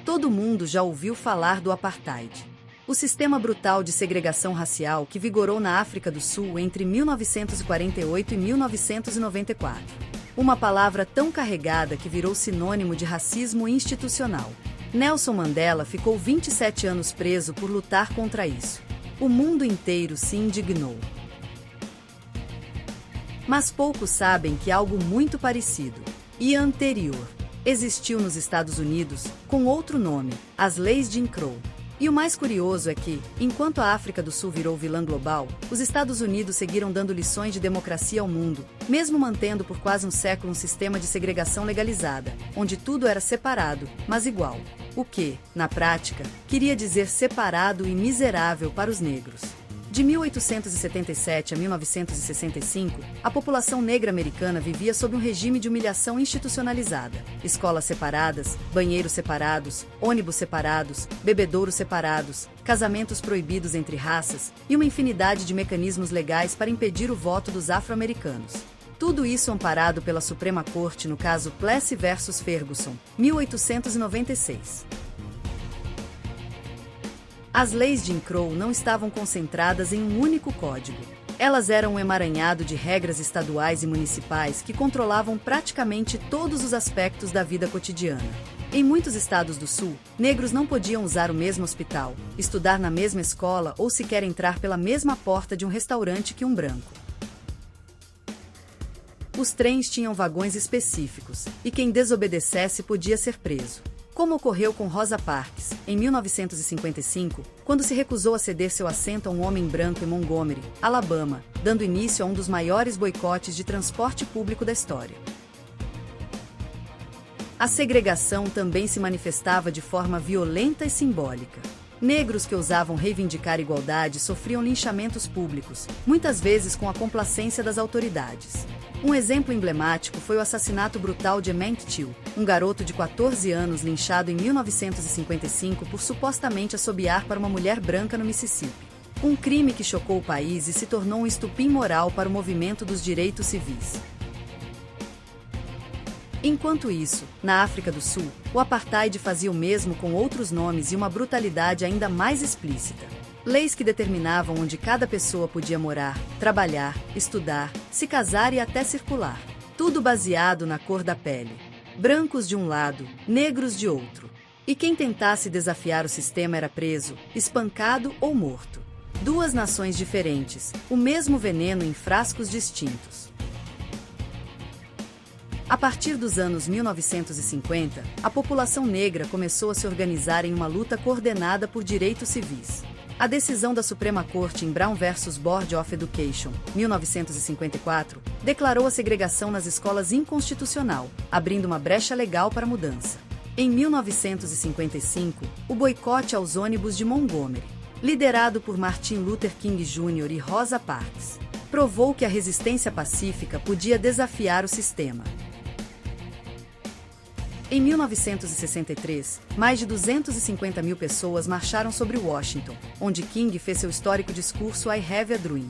Todo mundo já ouviu falar do apartheid. O sistema brutal de segregação racial que vigorou na África do Sul entre 1948 e 1994. Uma palavra tão carregada que virou sinônimo de racismo institucional. Nelson Mandela ficou 27 anos preso por lutar contra isso. O mundo inteiro se indignou. Mas poucos sabem que algo muito parecido e anterior existiu nos Estados Unidos, com outro nome, as leis de Jim Crow. E o mais curioso é que, enquanto a África do Sul virou vilã global, os Estados Unidos seguiram dando lições de democracia ao mundo, mesmo mantendo por quase um século um sistema de segregação legalizada, onde tudo era separado, mas igual. O que, na prática, queria dizer separado e miserável para os negros. De 1877 a 1965, a população negra americana vivia sob um regime de humilhação institucionalizada. Escolas separadas, banheiros separados, ônibus separados, bebedouros separados, casamentos proibidos entre raças e uma infinidade de mecanismos legais para impedir o voto dos afro-americanos. Tudo isso amparado pela Suprema Corte no caso Plessy vs Ferguson, 1896. As leis de Jim Crow não estavam concentradas em um único código. Elas eram um emaranhado de regras estaduais e municipais que controlavam praticamente todos os aspectos da vida cotidiana. Em muitos estados do Sul, negros não podiam usar o mesmo hospital, estudar na mesma escola ou sequer entrar pela mesma porta de um restaurante que um branco. Os trens tinham vagões específicos, e quem desobedecesse podia ser preso. Como ocorreu com Rosa Parks, em 1955, quando se recusou a ceder seu assento a um homem branco em Montgomery, Alabama, dando início a um dos maiores boicotes de transporte público da história. A segregação também se manifestava de forma violenta e simbólica. Negros que ousavam reivindicar igualdade sofriam linchamentos públicos, muitas vezes com a complacência das autoridades. Um exemplo emblemático foi o assassinato brutal de Emmett Till, um garoto de 14 anos linchado em 1955 por supostamente assobiar para uma mulher branca no Mississippi. Um crime que chocou o país e se tornou um estupim moral para o movimento dos direitos civis. Enquanto isso, na África do Sul, o apartheid fazia o mesmo com outros nomes e uma brutalidade ainda mais explícita. Leis que determinavam onde cada pessoa podia morar, trabalhar, estudar, se casar e até circular. Tudo baseado na cor da pele. Brancos de um lado, negros de outro. E quem tentasse desafiar o sistema era preso, espancado ou morto. Duas nações diferentes, o mesmo veneno em frascos distintos. A partir dos anos 1950, a população negra começou a se organizar em uma luta coordenada por direitos civis. A decisão da Suprema Corte em Brown vs Board of Education, 1954, declarou a segregação nas escolas inconstitucional, abrindo uma brecha legal para a mudança. Em 1955, o boicote aos ônibus de Montgomery, liderado por Martin Luther King Jr. e Rosa Parks, provou que a resistência pacífica podia desafiar o sistema. Em 1963, mais de 250 mil pessoas marcharam sobre Washington, onde King fez seu histórico discurso I Have a Dream.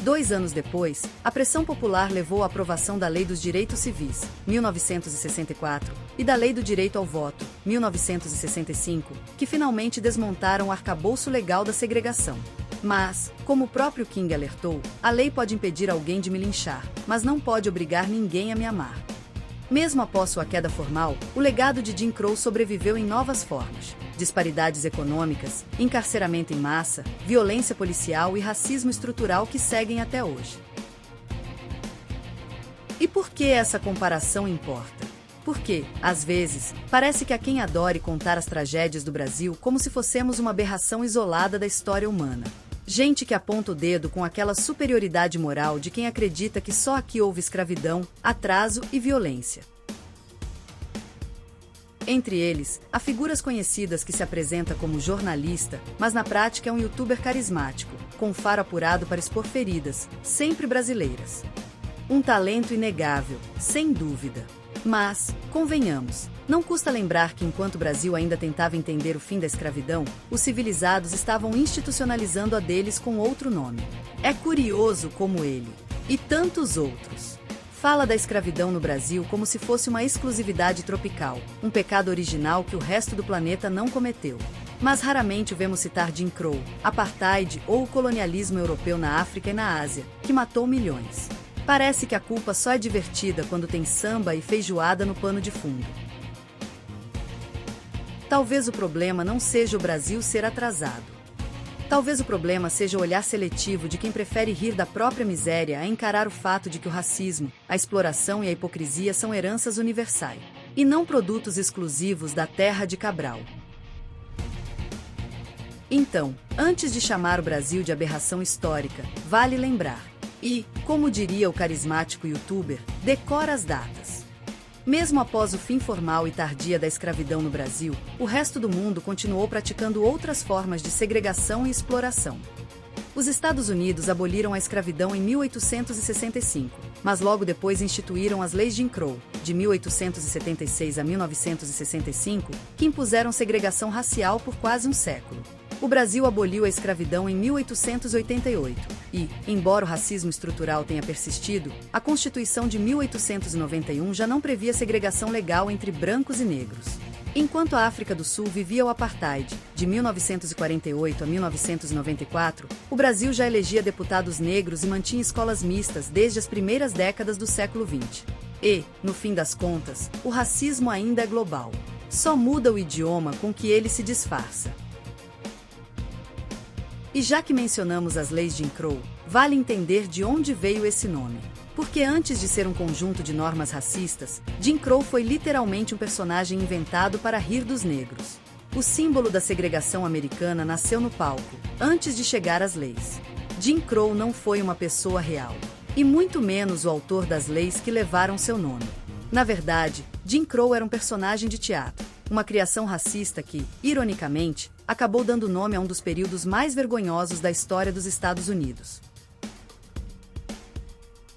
2 anos depois, a pressão popular levou à aprovação da Lei dos Direitos Civis, 1964, e da Lei do Direito ao Voto, 1965, que finalmente desmontaram o arcabouço legal da segregação. Mas, como o próprio King alertou, a lei pode impedir alguém de me linchar, mas não pode obrigar ninguém a me amar. Mesmo após sua queda formal, o legado de Jim Crow sobreviveu em novas formas: disparidades econômicas, encarceramento em massa, violência policial e racismo estrutural que seguem até hoje. E por que essa comparação importa? Porque, às vezes, parece que há quem adore contar as tragédias do Brasil como se fossemos uma aberração isolada da história humana. Gente que aponta o dedo com aquela superioridade moral de quem acredita que só aqui houve escravidão, atraso e violência. Entre eles, há figuras conhecidas que se apresenta como jornalista, mas na prática é um youtuber carismático, com um faro apurado para expor feridas, sempre brasileiras. Um talento inegável, sem dúvida. Mas, convenhamos, não custa lembrar que enquanto o Brasil ainda tentava entender o fim da escravidão, os civilizados estavam institucionalizando a deles com outro nome. É curioso como ele, e tantos outros, Fala da escravidão no Brasil como se fosse uma exclusividade tropical, um pecado original que o resto do planeta não cometeu. Mas raramente o vemos citar Jim Crow, apartheid ou o colonialismo europeu na África e na Ásia, que matou milhões. Parece que a culpa só é divertida quando tem samba e feijoada no pano de fundo. Talvez o problema não seja o Brasil ser atrasado. Talvez o problema seja o olhar seletivo de quem prefere rir da própria miséria a encarar o fato de que o racismo, a exploração e a hipocrisia são heranças universais, e não produtos exclusivos da terra de Cabral. Então, antes de chamar o Brasil de aberração histórica, vale lembrar. E, como diria o carismático youtuber, decora as datas. Mesmo após o fim formal e tardia da escravidão no Brasil, o resto do mundo continuou praticando outras formas de segregação e exploração. Os Estados Unidos aboliram a escravidão em 1865, mas logo depois instituíram as Leis de Jim Crow, de 1876 a 1965, que impuseram segregação racial por quase um século. O Brasil aboliu a escravidão em 1888 e, embora o racismo estrutural tenha persistido, a Constituição de 1891 já não previa segregação legal entre brancos e negros. Enquanto a África do Sul vivia o apartheid, de 1948 a 1994, o Brasil já elegia deputados negros e mantinha escolas mistas desde as primeiras décadas do século XX. E, no fim das contas, o racismo ainda é global. Só muda o idioma com que ele se disfarça. E já que mencionamos as leis de Jim Crow, vale entender de onde veio esse nome. Porque antes de ser um conjunto de normas racistas, Jim Crow foi literalmente um personagem inventado para rir dos negros. O símbolo da segregação americana nasceu no palco, antes de chegar às leis. Jim Crow não foi uma pessoa real, e muito menos o autor das leis que levaram seu nome. Na verdade, Jim Crow era um personagem de teatro, uma criação racista que, ironicamente, acabou dando nome a um dos períodos mais vergonhosos da história dos Estados Unidos.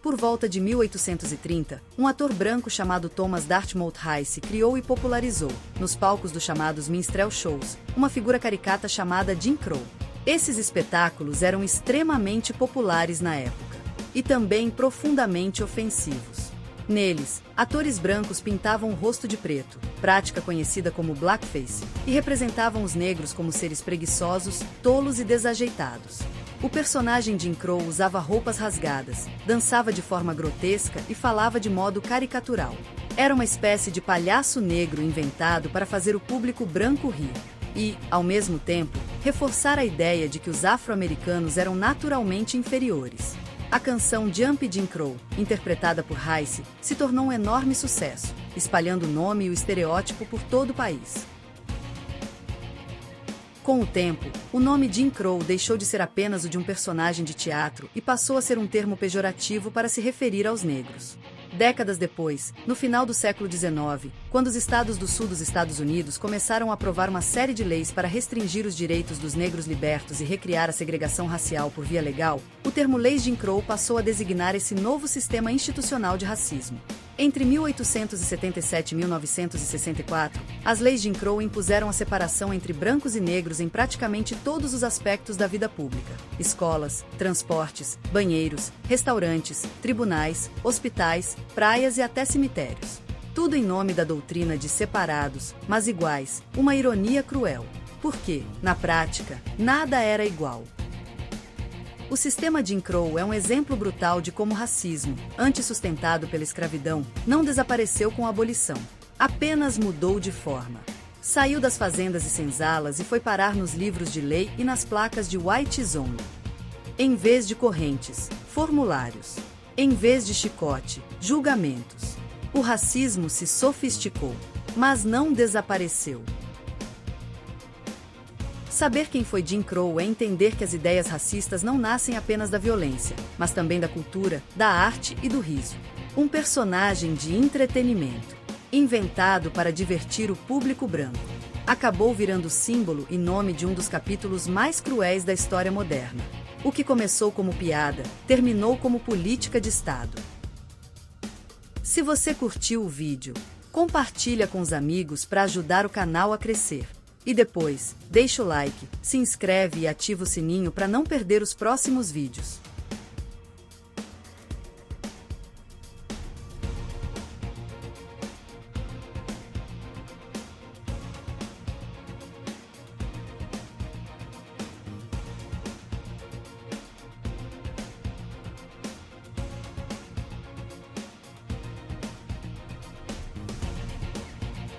Por volta de 1830, um ator branco chamado Thomas Dartmouth Rice criou e popularizou, nos palcos dos chamados minstrel shows, uma figura caricata chamada Jim Crow. Esses espetáculos eram extremamente populares na época, e também profundamente ofensivos. Neles, atores brancos pintavam o rosto de preto, prática conhecida como blackface, e representavam os negros como seres preguiçosos, tolos e desajeitados. O personagem Jim Crow usava roupas rasgadas, dançava de forma grotesca e falava de modo caricatural. Era uma espécie de palhaço negro inventado para fazer o público branco rir e, ao mesmo tempo, reforçar a ideia de que os afro-americanos eram naturalmente inferiores. A canção Jump Jim Crow, interpretada por Rice, se tornou um enorme sucesso, espalhando o nome e o estereótipo por todo o país. Com o tempo, o nome Jim Crow deixou de ser apenas o de um personagem de teatro e passou a ser um termo pejorativo para se referir aos negros. Décadas depois, no final do século XIX, quando os estados do sul dos Estados Unidos começaram a aprovar uma série de leis para restringir os direitos dos negros libertos e recriar a segregação racial por via legal, o termo Leis Jim Crow passou a designar esse novo sistema institucional de racismo. Entre 1877 e 1964, as leis Jim Crow impuseram a separação entre brancos e negros em praticamente todos os aspectos da vida pública: escolas, transportes, banheiros, restaurantes, tribunais, hospitais, praias e até cemitérios. Tudo em nome da doutrina de separados, mas iguais, uma ironia cruel. Porque, na prática, nada era igual. O sistema Jim Crow é um exemplo brutal de como o racismo, antes sustentado pela escravidão, não desapareceu com a abolição. Apenas mudou de forma. Saiu das fazendas e senzalas e foi parar nos livros de lei e nas placas de White is Only. Em vez de correntes, formulários. Em vez de chicote, julgamentos. O racismo se sofisticou, mas não desapareceu. Saber quem foi Jim Crow é entender que as ideias racistas não nascem apenas da violência, mas também da cultura, da arte e do riso. Um personagem de entretenimento, inventado para divertir o público branco, acabou virando símbolo e nome de um dos capítulos mais cruéis da história moderna. O que começou como piada, terminou como política de Estado. Se você curtiu o vídeo, compartilha com os amigos para ajudar o canal a crescer. E depois, deixa o like, se inscreve e ativa o sininho para não perder os próximos vídeos.